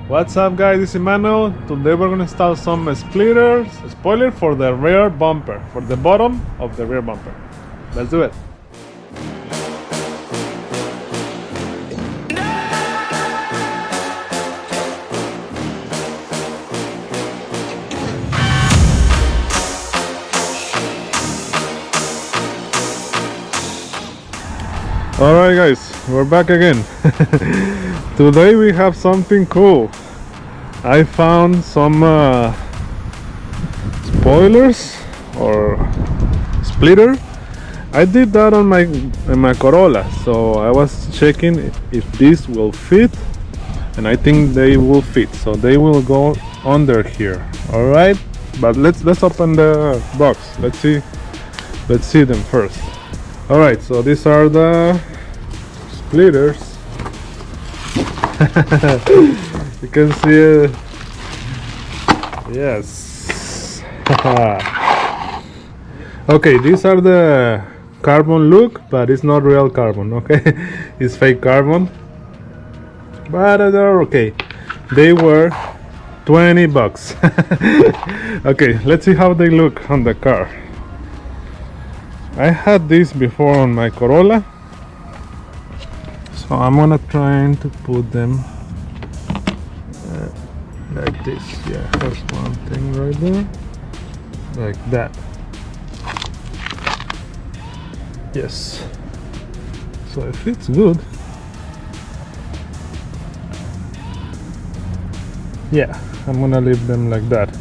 What's up guys, this is Emmanuel. Today we're going to install some splitters, spoiler for the rear bumper, for the bottom of the rear bumper. Let's do it. Alright guys, we're back again. Today we have something cool. I found some spoilers or splitter. I did that on my Corolla, so I was checking if this will fit, and I think they will fit, so they will go under here. Alright, but let's open the box. Let's see them first. Alright, so these are the splitters. You can see it. Yes. Okay, these are the carbon look, but it's not real carbon, okay? It's fake carbon, but they're okay. They were 20 bucks. Okay, let's see how they look on the car. I had this before on my Corolla, so I'm gonna try to put them like this. Yeah, that's one thing right there, like that. Yes, so it fits good. Yeah, I'm gonna leave them like that.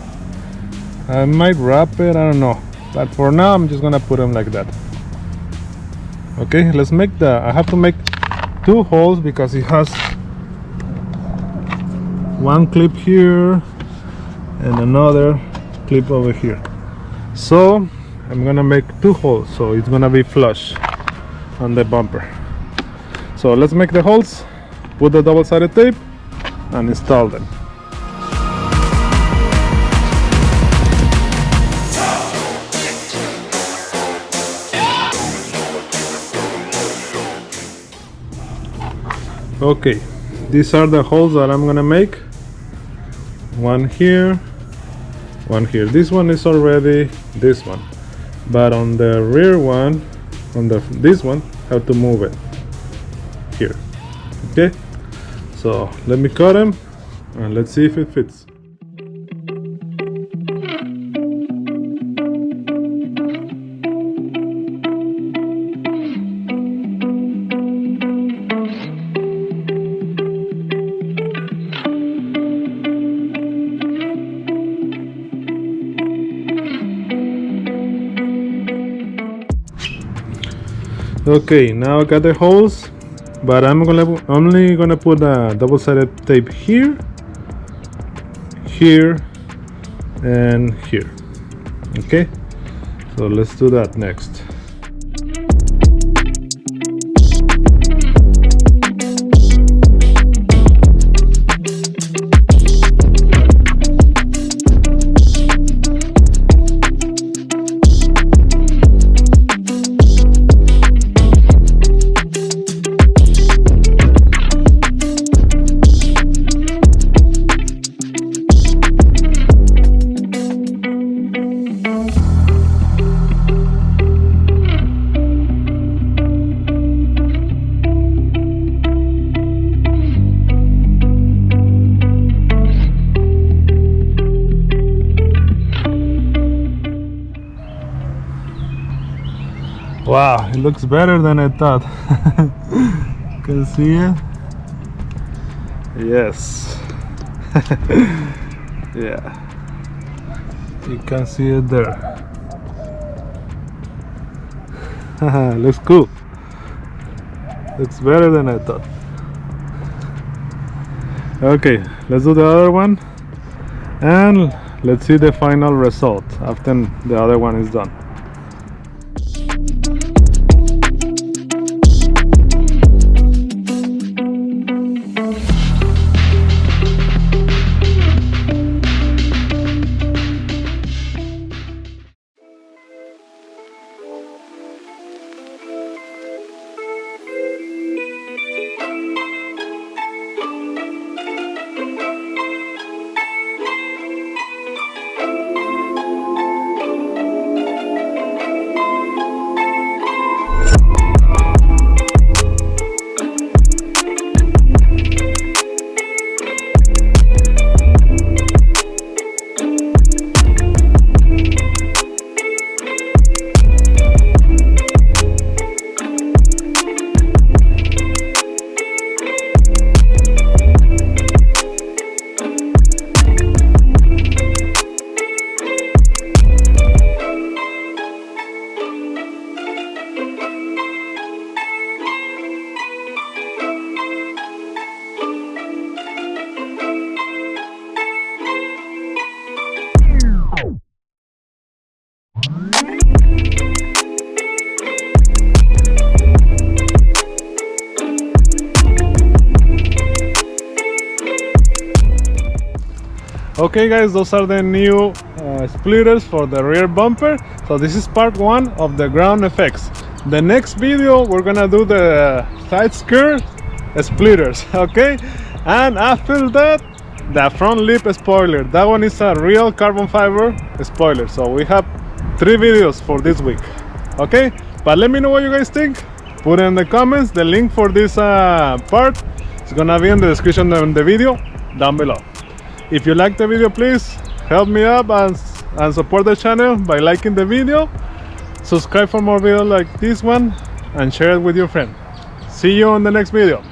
I might wrap it, I don't know, but for now I'm just gonna put them like that. Okay, let's make I have to make 2 holes because it has one clip here and another clip over here. So I'm gonna make 2 holes, so it's gonna be flush on the bumper. So let's make the holes, put the double-sided tape and install them. Okay, these are the holes that I'm gonna make. One here, one here. This one is already this one, but on the rear one, this one, I have to move it here. Okay, so let me cut them and let's see if it fits. Okay, now I got the holes, but I'm only gonna put a double-sided tape here, here, and here. Okay, so let's do that next. Wow, it looks better than I thought. Can see it? Yes. Yeah, you can see it there. Looks cool. Looks better than I thought. Okay, let's do the other one and let's see the final result after the other one is done. Okay guys, those are the new splitters for the rear bumper. So this is part 1 of the ground effects. The next video we're gonna do the side skirt splitters, okay? And after that, the front lip spoiler. That one is a real carbon fiber spoiler. So we have 3 videos for this week, okay? But let me know what you guys think. Put in the comments. The link for this part is gonna be in the description of the video down below. If you like the video, please help me up and support the channel by liking the video. Subscribe for more videos like this one and share it with your friend. See you on the next video.